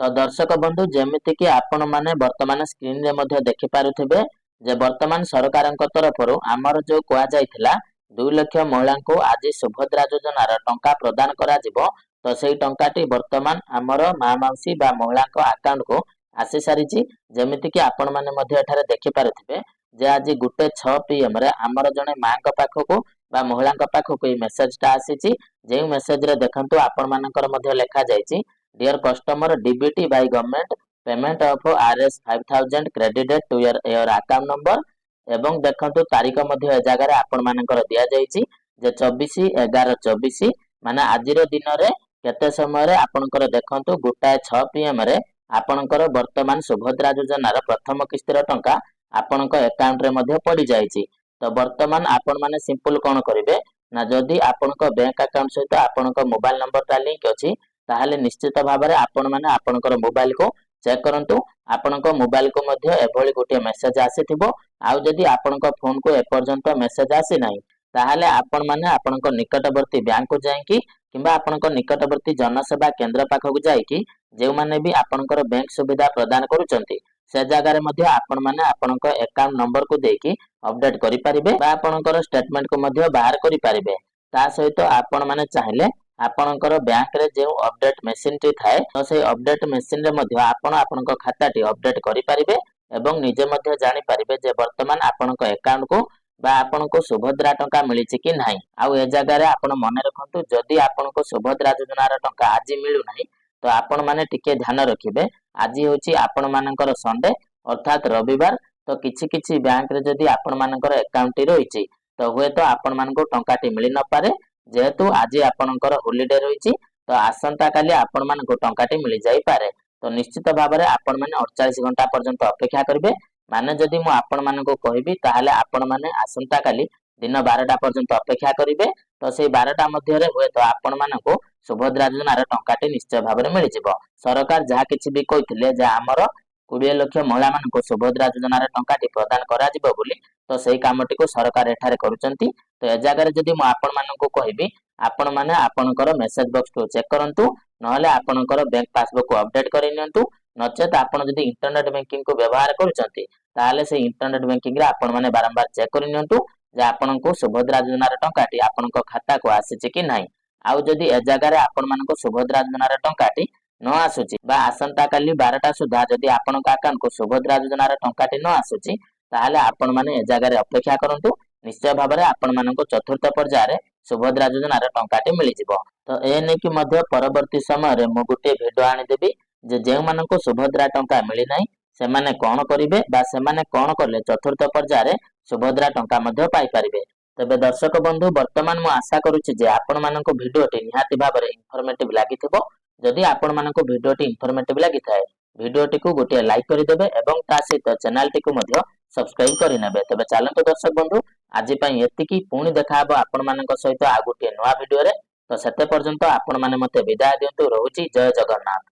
तो दर्शक बंधु जेमिति कि आपण माने वर्तमान स्क्रीन रे मध्ये देखि पारुथिबे जे वर्तमान सरकारक तरफरु आमर जो कुआ जायथिला 2 लाख महिला को आज सुभद्रा योजनार टंका प्रदान करा जिवो। तो सेही टंकाटी वर्तमान आमर माँ माउसी बा महिला अकाउंट को आसी सारिछि। जेमिति कि आपण माने मध्ये एठारे देखि पारुथिबे जे आज गुटे 6 पीएम रे आमर जणे माँ का पाखको बा महिला पाखको ई मेसेज टा आसीछि। जे मेसेज रे देखंतु आपण मानकर मध्ये लेखा जायछि dear customer DBT by government payment of RS 5000 credited to your account number एवं देखंतु तारीख मध्ये ए जगह रे आपण मानकर दिया जायछि जे 24/11/24 माने आजिर दिन रे केते समय रे आपनकर देखंतु गुटाए 6 पीएम रे आपनकर वर्तमान सुभद्रा योजनार प्रथम किस्तीर टंका आपनक अकाउंट रे मध्ये पड़ी जायछि। तो वर्तमान आपण माने सिंपल कोन करिवे ना जदी आपनक बैंक अकाउंट सहित आपनक मोबाइल नंबर ता लिंक अछि ताहले निश्चित भाव में आपण माने आपनकर मोबाइल को चेक करंतु। आपनक मोबाइल को मध्ये एभली गोटे मेसेज आसीथिबो आउ जदी आपनक फोन को ए पर्यंत मेसेज आसी नाही ताहले आपण माने आपनक निकटवर्ती बैंक को जाईकी किंबा आपनक निकटवर्ती जनसेवा केंद्र पाखक जाईकी जे माने भी आपनकर बैंक सुविधा प्रदान करूचंती से जगह रे मध्ये आपण माने आपनक अकाउंट नंबर को देकी अपडेट करि परिबे बा आपनकर स्टेटमेंट को मध्ये बाहर करि परिबे। ता सहित आपण माने चाहिले आपनकर बैंक रे जे अपडेट मशीन टी थाए तो से अपडेट मशीन रे मध्ये आपण आपनक खाता टी अपडेट करि परिबे एवं निजे मध्ये जानि परिबे जे वर्तमान आपनक अकाउंट को बा आपनको सुभद्रा टंका मिलिछि कि नाही। आउ ए जगह रे आपण मने रखंतु जदी आपनको सुभद्रा योजनार टंका आज मिलु नाही तो आपण माने टिके ध्यान रखिबे आज होछि आपण मानकर संडे अर्थात रविवार। तो किछि किछि बैंक रे जदी आपण मानकर अकाउंट टी रहिछि तो हुए तो आपण मानको टंका टी मिलि न पारे जेहेतु आज आपनकर हॉलिडे रहिछि तो आसंता काली आपण मानको टंका टी मिलि जाई पारे। तो निश्चित भाव में आपण माने 48 घंटा पर्यंत अपेक्षा करिवे माने जदी मु आपण मानको कहिबी ताहाले आपण माने आसंता काली दिन 12टा पर्यंत अपेक्षा करिवे। तो सेही 12टा मध्ये रे हुए तो आपण मानको सुभद्रा योजनार टंकाटी निश्चय भाव में मिलि जिवो। सरकार जहा किछि भी कहिथिले जे हमर 20 लाख महिला मानको सुभद्रा योजनार टंकाटी प्रदान करा जिवो बोली तो सेही कामटी को सरकार एठारे करूचंती। तो ए जगह रे जदी मु आपण मानको कहिबी आपण माने आपनकर मेसेज बॉक्स को चेक करंतु नहले आपनकर बैंक पासबुक को अपडेट करि नियंतु नचेत आपण जदी इंटरनेट बैंकिंग को व्यवहार करूचंती ताहाले से इंटरनेट बैंकिंग रे आपण माने बारंबार चेक करि नियंतु जे आपनको सुभद्रा योजनार टंकाटी आपनक खाता को आसीछि कि नाही। आउ जदी ए जगह रे आपण मानको सुभद्रा योजनार टंकाटी न आसुछि बा आसंता काली 12टा सुधा जदी आपनक अकाउंट को सुभद्रा योजनार टंकाटी न आसुछि ताहाले आपण माने ए जगह रे अपेक्षा करंतु निश्चय भाव में आपण मानको चतुर्थ पर्याय रे सुभद्रा योजनार टंकाटी मिलि जिवो। तो ए नै कि मध्य परवर्ती समय रे मु गुटे भिडियो आनि देबी जे मानको सुभद्रा टंका मिलि नाही सेमाने कोन करिवे बा सेमाने कोन करले चतुर्थ पर्याय रे सुभद्रा टंका मध्य पाई परिबे। तबे दर्शक बंधु वर्तमान मु आशा करूछि जे आपण मानको भिडियोटी निहाती भाव में इन्फॉर्मेटिव लागिथिबो। जदि आपण मानको भिडियोटी इन्फॉर्मेटिव लागिथाय भिडियोटी को गोटे लाइक करि देबे एवं ता सहित चैनल टी को मध्य सब्सक्राइब करि नेबे। तबे चलंतु दर्शक बंधु आज पई एतिकी पुणी देखा हबो आपण मानक सहित आ गोटे नवा भिडियो रे। तो सेते पर्यंत आपण माने मते विदाय दियंतु। रहुछि जय जगन्नाथ।